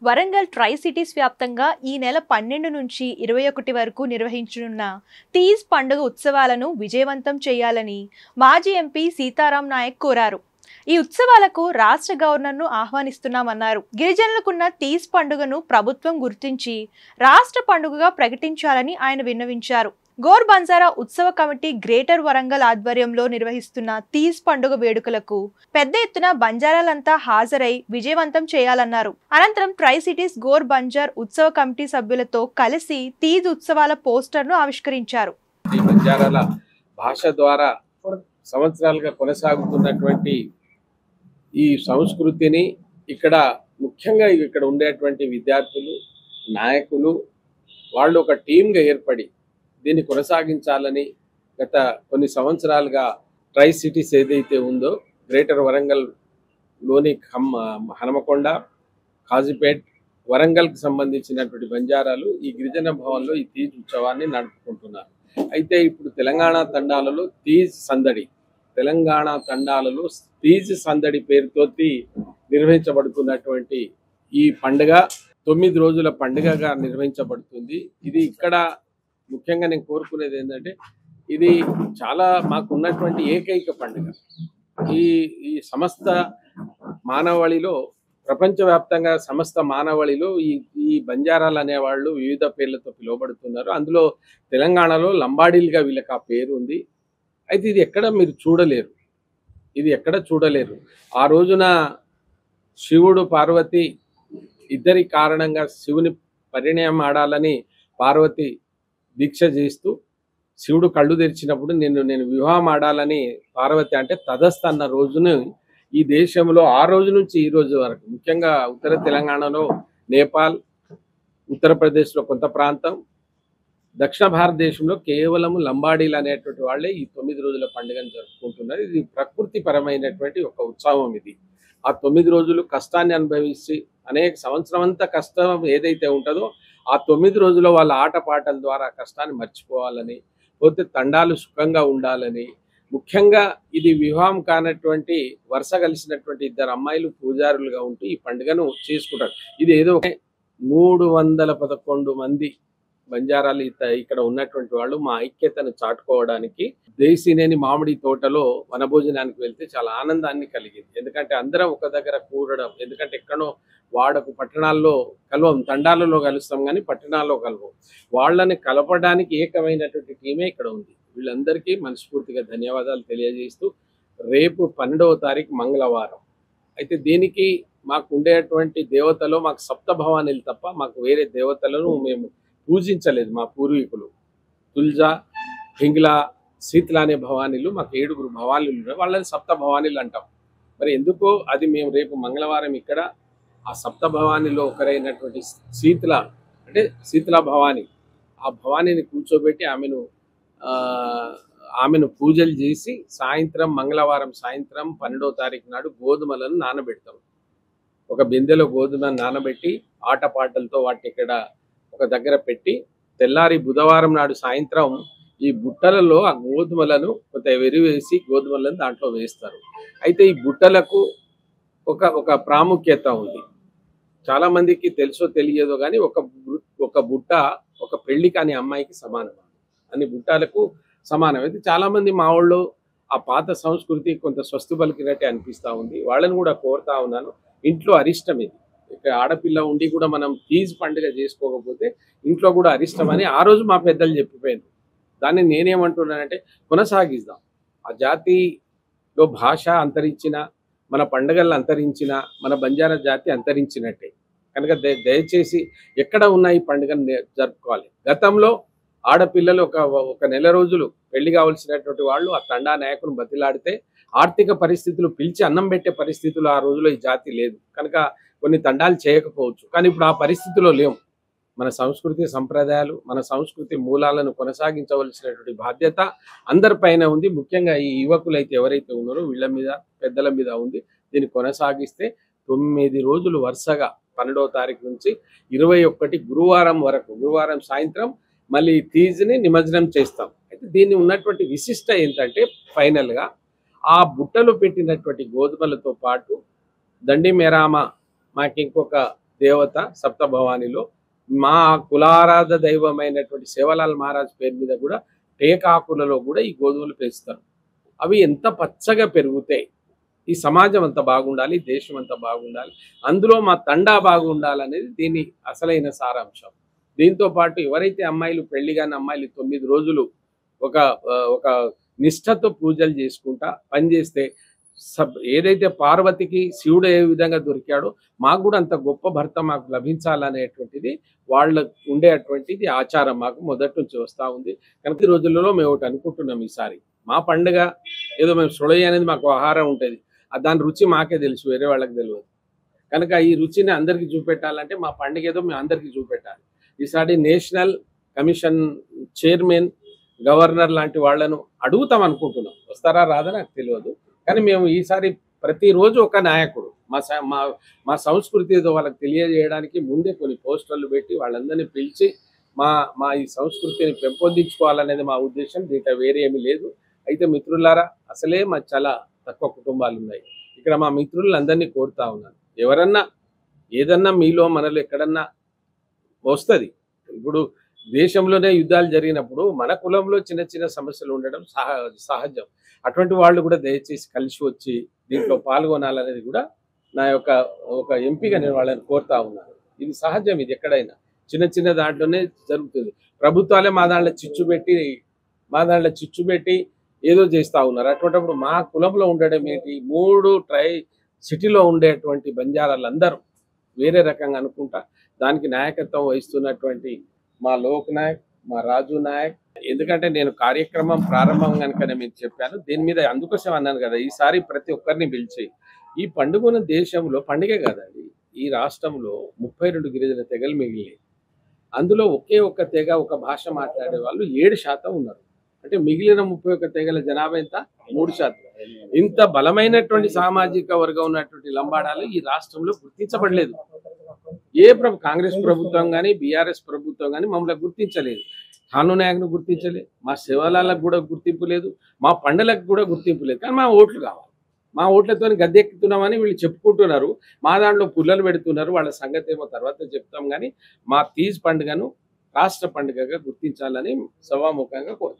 Warangal tri cities వ్యాప్తంగా ఈ నెల 12 నుంచి 21 వరకు నిర్వహించనున్న తీజ్ పండుగ ఉత్సవాలను విజయవంతం చేయాలని మాజీ ఎంపీ సీతారాం నాయక్ కోరారు. ఈ ఉత్సవాలకు రాష్ట్ర గవర్నర్ను ఆహ్వానిస్తున్నామన్నారు. గిరిజనులకున్న తీజ్ పండుగను ప్రభుత్వం గుర్తించి రాష్ట్ర పండుగగా ప్రకటించాలని ఆయన విన్నవించారు. గోర్ బంజారా ఉత్సవ కమిటీ గ్రేటర్ వరంగల్ ఆధ్వర్యంలో నిర్వహిస్తున్న తీజ్ పండుగ వేడుకలకు పెద్ద ఎత్తున బంజారాలంతా హాజరై విజయవంతం చేయాలన్నారు. అనంతరం ట్రై సిటీస్ గోర్ బంజార్ ఉత్సవ కమిటీ సభ్యులతో కలిసి తీజ్ ఉత్సవాల పోస్టర్ను ఆవిష్కరించారు. బంజారాల భాష ద్వారా సంవత్సరాలుగా కొనసాగుతున్నటువంటి ఈ సంస్కృతిని ఇక్కడ ముఖ్యంగా ఇక్కడ ఉండేటువంటి విద్యార్థులు, నాయకులు వాళ్ళు ఒక టీమ్గా ఏర్పడి దీన్ని కొనసాగించాలని గత కొన్ని సంవత్సరాలుగా ట్రై సిటీస్ ఏదైతే ఉందో గ్రేటర్ వరంగల్లోని హనుమకొండ, కాజీపేట్, వరంగల్కి సంబంధించినటువంటి బంజారాలు ఈ గిరిజన భవన్లో ఈ తీజ్ ఉత్సవాన్ని నడుపుకుంటున్నారు. అయితే ఇప్పుడు తెలంగాణ తండాలలో తీజ్ సందడి పేరుతో నిర్వహించబడుతున్నటువంటి ఈ పండుగ 9 రోజుల పండుగగా నిర్వహించబడుతుంది. ఇది ఇక్కడ ముఖ్యంగా నేను కోరుకునేది ఏంటంటే ఇది చాలా మాకు ఉన్నటువంటి ఏకైక పండుగ. ఈ సమస్త మానవాళిలో ప్రపంచవ్యాప్తంగా సమస్త మానవాళిలో ఈ బంజారాలు అనేవాళ్ళు వివిధ పేర్లతో పిలువబడుతున్నారు. అందులో తెలంగాణలో లంబాడీలుగా వీళ్ళకి ఆ పేరు ఉంది. అయితే ఇది ఎక్కడ మీరు చూడలేరు. ఆ రోజున శివుడు పార్వతి ఇద్దరి కారణంగా శివుని పరిణయం ఆడాలని పార్వతి దీక్ష చేస్తూ శివుడు కళ్ళు తెరిచినప్పుడు నేను వివాహం ఆడాలని పార్వతి అంటే తదస్థ అన్న రోజును ఈ దేశంలో ఆ రోజు నుంచి ఈ రోజు వరకు ముఖ్యంగా ఉత్తర తెలంగాణలో నేపాల్, ఉత్తరప్రదేశ్లో కొంత ప్రాంతం, దక్షిణ భారతదేశంలో కేవలం లంబాడీలు అనేటువంటి వాళ్ళే ఈ 9 రోజుల పండుగను జరుపుకుంటున్నారు. ఇది ప్రకృతి పరమైనటువంటి ఒక ఉత్సవం. ఇది ఆ 9 రోజులు కష్టాన్ని అనుభవించి అనేక సంవత్సరం అంతా కష్టం ఏదైతే ఉంటుందో ఆ 9 రోజుల్లో వాళ్ళ ఆటపాటల ద్వారా కష్టాన్ని మర్చిపోవాలని, పోతే తండాలు సుఖంగా ఉండాలని, ముఖ్యంగా ఇది వివాహం కానటువంటి వరుస కలిసినటువంటి ఇద్దరు అమ్మాయిలు పూజారులుగా ఉంటూ ఈ పండుగను చేసుకుంటారు. ఇది ఏదో 311 మంది బంజారాలు ఇక్కడ ఉన్నటువంటి వాళ్ళు మా ఐక్యతను చాటుకోవడానికి దేశీనేని మామిడి తోటలో వనభోజనానికి వెళ్తే చాలా ఆనందాన్ని కలిగింది. ఎందుకంటే అందరం ఒక దగ్గర కూడడం, ఎందుకంటే ఎక్కడో వాడకు పట్టణాల్లో కలవం, తండాలలో కలుస్తాం కానీ పట్టణాల్లో కలవం. వాళ్ళని కలపడానికి ఏకమైనటువంటి టీమే ఇక్కడ ఉంది. వీళ్ళందరికీ మనస్ఫూర్తిగా ధన్యవాదాలు తెలియజేస్తూ రేపు 12వ తారీఖు మంగళవారం. అయితే దీనికి మాకు ఉండేటువంటి దేవతలో మాకు సప్తభవానీలు తప్ప మాకు వేరే దేవతలను మేము పూజించలేదు. మా పూర్వీకులు తుల్జా, హింగ్లా, శీతల అనే భవానీలు మాకు 7 భవానీలు ఉన్నాయి. వాళ్ళని సప్త భవానీలు అంటాం. మరి ఎందుకో అది మేము రేపు మంగళవారం ఇక్కడ ఆ సప్త భవానీలో ఒకరైనటువంటి శీతల అంటే శీతల భవానీ, ఆ భవానీని కూర్చోబెట్టి ఆమెను పూజలు చేసి సాయంత్రం మంగళవారం సాయంత్రం 12వ తారీఖు నాడు గోధుమలను నానబెడతాం. ఒక బిందెలో గోధుమలను నానబెట్టి ఆటపాటలతో వాటిని ఇక్కడ ఒక దగ్గర పెట్టి తెల్లారి బుధవారం నాడు సాయంత్రం ఈ బుట్టలలో ఆ గోధుమలను కొంత వెరివేసి గోధుమలను దాంట్లో వేస్తారు. అయితే ఈ బుట్టలకు ఒక ప్రాముఖ్యత ఉంది. చాలా మందికి తెలుసో తెలియదో కానీ ఒక బుట్ట ఒక పెళ్లి కాని అమ్మాయికి సమానం, అన్ని బుట్టాలకు సమానం. అయితే చాలా మంది మా వాళ్ళు ఆ పాత సంస్కృతి కొంత స్వస్తి పలికినట్టే అనిపిస్తూ ఉంది. వాళ్ళని కూడా కోరుతా ఉన్నాను, ఇంట్లో అరిష్టం ఇది. ఇక్కడ ఆడపిల్ల ఉండి కూడా మనం తీజ్ పండుగ చేసుకోకపోతే ఇంట్లో కూడా అరిష్టం అని ఆ రోజు మా పెద్దలు చెప్పిపోయారు. దాన్ని నేనేమంటున్నానంటే కొనసాగిద్దాం. ఆ జాతిలో భాష అంతరించిన, మన పండుగలు అంతరించిన, మన బంజారా జాతి అంతరించినట్టే కనుక దయచేసి ఎక్కడ ఉన్న ఈ పండుగను జరుపుకోవాలి. గతంలో ఆడపిల్లలు ఒక నెల రోజులు పెళ్లి కావాల్సినటువంటి వాళ్ళు ఆ తండా నాయకుని బతిలాడితే ఆర్థిక పరిస్థితులు పిలిచి అన్నం పెట్టే పరిస్థితులు ఆ రోజులో ఈ జాతి లేదు కనుక కొన్ని తండాలు చేయకపోవచ్చు. కానీ ఇప్పుడు ఆ పరిస్థితిలో లేవు. మన సంస్కృతి సంప్రదాయాలు, మన సంస్కృతి మూలాలను కొనసాగించవలసినటువంటి బాధ్యత అందరిపైన ఉంది. ముఖ్యంగా ఈ యువకులు అయితే ఎవరైతే ఉన్నారో వీళ్ళ మీద, పెద్దల మీద ఉంది. దీన్ని కొనసాగిస్తే 9 రోజులు వరుసగా 12వ తారీఖు నుంచి 21 గురువారం వరకు, గురువారం సాయంత్రం మళ్ళీ తీజ్ని నిమజ్జనం చేస్తాం. అయితే దీన్ని ఉన్నటువంటి విశిష్ట ఏంటంటే ఫైనల్గా ఆ బుట్టలో పెట్టినటువంటి గోధుమలతో పాటు దండి మేరామ మాకు ఇంకొక దేవత సప్తభవానిలో మా కులారాధ దైవమైనటువంటి సేవలాల్ మహారాజ్ పేరు మీద కూడా టేకాకులలో కూడా ఈ గోధుమలు పెంచుతారు. అవి ఎంత పచ్చగా పెరుగుతాయి. ఈ సమాజం అంత బాగుండాలి, దేశం అంత బాగుండాలి, అందులో మా తండా బాగుండాలనేది దీని అసలైన సారాంశం. దీంతో పాటు ఎవరైతే అమ్మాయిలు పెళ్లి కాని అమ్మాయిలు 9 రోజులు ఒక ఒక నిష్ఠతో పూజలు చేసుకుంటా పనిచేస్తే ఏదైతే పార్వతికి శివుడు ఏ విధంగా దొరికాడో మాకు కూడా అంత గొప్ప భర్త మాకు లభించాలనేటువంటిది వాళ్ళకు ఉండేటువంటిది ఆచారం మాకు మొదటి నుంచి వస్తూ ఉంది. కనుక ఈ రోజులలో మేము ఒకటి అనుకుంటున్నాం, ఈసారి మా పండుగ ఏదో మేము సొడయ్య అనేది మాకు ఆహారం ఉంటుంది, దాని రుచి మాకే తెలుసు, వేరే వాళ్ళకి తెలియదు. కనుక ఈ రుచిని అందరికీ చూపెట్టాలంటే మా పండుగ ఏదో మేము అందరికీ చూపెట్టాలి. ఈసారి నేషనల్ కమిషన్ చైర్మన్, గవర్నర్ లాంటి వాళ్ళను అడుగుతాం అనుకుంటున్నాం. వస్తారా రాదా నాకు తెలియదు, కానీ మేము ఈసారి ప్రతిరోజు ఒక నాయకుడు మా సంస్కృతి ఏదో వాళ్ళకి తెలియజేయడానికి ముందే కొన్ని పోస్టర్లు పెట్టి వాళ్ళందరినీ పిలిచి మా ఈ సంస్కృతిని పెంపొందించుకోవాలనేది మా ఉద్దేశం. దీంట్లో వేరే ఏమీ లేదు. అయితే మిత్రులారా, అసలే మా చాలా తక్కువ కుటుంబాలు ఉన్నాయి. ఇక్కడ మా మిత్రులందరినీ కోరుతా ఉన్నాను, ఎవరన్నా ఏదన్నా మీలో మనలో ఎక్కడన్నా వస్తుంది. ఇప్పుడు దేశంలోనే యుద్ధాలు జరిగినప్పుడు మన కులంలో చిన్న చిన్న సమస్యలు ఉండడం సహజం. అటువంటి వాళ్ళు కూడా దయచేసి కలిసి వచ్చి దీంట్లో పాల్గొనాలనేది కూడా నా యొక్క ఒక ఎంపీగా నేను వాళ్ళని కోరుతా ఉన్నాను. ఇది సహజం, ఇది ఎక్కడైనా చిన్న చిన్న దాంట్లోనే జరుగుతుంది. ప్రభుత్వాలే మా దాంట్లో చిచ్చు పెట్టి ఏదో చేస్తూ ఉన్నారు. అటువంటిప్పుడు మా కులంలో ఉండడం ఏంటి, 3 సిటీలో ఉండేటువంటి బంజారాలందరూ వేరే రకంగా అనుకుంటా దానికి నాయకత్వం వహిస్తున్నటువంటి మా లోక్ నాయక్, మా రాజు నాయక్, ఎందుకంటే నేను కార్యక్రమం ప్రారంభం కనుకనే మీకు చెప్పాను, దీని మీద అందుకోసం అన్నాను కదా, ఈసారి ప్రతి ఒక్కరిని పిలిచి ఈ పండుగను దేశంలో పండుగే కాదండి, ఈ రాష్ట్రంలో 32 గిరిజన తెగలు మిగిలినాయి. అందులో ఒకే ఒక్క తెగ ఒక భాష మాట్లాడే వాళ్ళు 7% ఉన్నారు. అంటే మిగిలిన 31 తెగల జనాభా ఎంత? 3%. ఇంత బలమైనటువంటి సామాజిక వర్గం ఉన్నటువంటి లంబాడాలు ఈ రాష్ట్రంలో గుర్తించబడలేదు. కాంగ్రెస్ ప్రభుత్వం కానీ బీఆర్ఎస్ ప్రభుత్వం కానీ మమ్మల్ని గుర్తించలేదు. ఠాను నాయకును గుర్తించలేదు, మా శివాలయాలకు కూడా గుర్తింపు లేదు, మా పండుగలకు కూడా గుర్తింపు లేదు. కానీ మా ఓట్లు కావాలి, మా ఓట్లతో గద్దెక్కుతున్నామని వీళ్ళు చెప్పుకుంటున్నారు. మా దాంట్లో పుల్లలు పెడుతున్నారు. వాళ్ళ సంగతి ఏమో తర్వాత చెప్తాం. కానీ మా తీజ్ పండుగను రాష్ట్ర పండుగగా గుర్తించాలని సభాముఖంగా కోరుతాం.